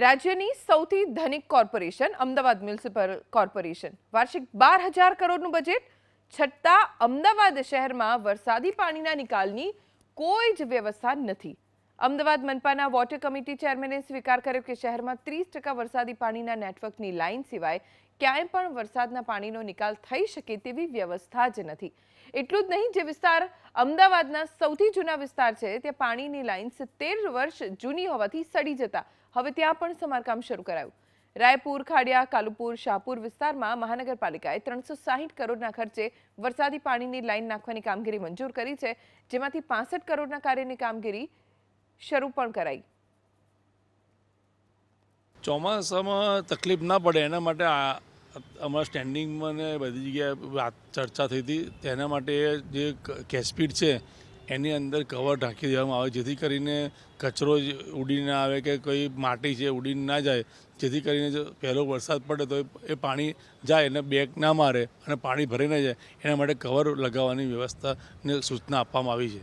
રાજ્યની સૌથી ધનિક કોર્પોરેશન અમદાવાદ મ્યુનિસિપલ કોર્પોરેશન વાર્ષિક 12,000 કરોડનું બજેટ છતાં અમદાવાદ શહેરમાં વરસાદી પાણીના નિકાલની કોઈ જ વ્યવસ્થા નથી। અમદાવાદ મનપાના વોટર કમિટી ચેરમેને સ્વીકાર કર્યો કે શહેરમાં 30% વરસાદી પાણીના નેટવર્કની લાઇન સિવાય ક્યાંય પણ વરસાદના પાણીનો નિકાલ થઈ શકે તેવી વ્યવસ્થા જ નથી। એટલું જ નહીં, જે વિસ્તાર અમદાવાદના સૌથી જૂના વિસ્તાર છે ત્યાં પાણીની લાઇન 70 વર્ષ જૂની હોવાથી સડી જતા હવે ત્યાં પણ સમારકામ શરૂ કરાયું। રાયપુર, ખાડિયા, કાલુપુર, શાહપુર વિસ્તારમાં મહાનગરપાલિકાએ 360 કરોડના ખર્ચે વરસાદી પાણીની લાઇન નાખવાની કામગીરી મંજૂર કરી છે, જેમાંથી 65 કરોડના કાર્યની કામગીરી શરૂ પણ કરાઈ। ચોમાસામાં તકલીફ ના પડે એના માટે અમારા સ્ટેન્ડિંગમાં ને બધી જગ્યાએ ચર્ચા થઈ હતી। તેના માટે જે કેસપીડ છે એની અંદર કવર ઢાંકી દેવામાં આવે, જેથી કરીને કચરો ઉડીને ના આવે કે કોઈ માટી છે ઉડીને ના જાય, જેથી કરીને જો પહેલો વરસાદ પડે તો એ પાણી જાય અને બેક ના મારે અને પાણી ભરી ના જાય, એના માટે કવર લગાવવાની વ્યવસ્થાને સૂચના આપવામાં આવી છે।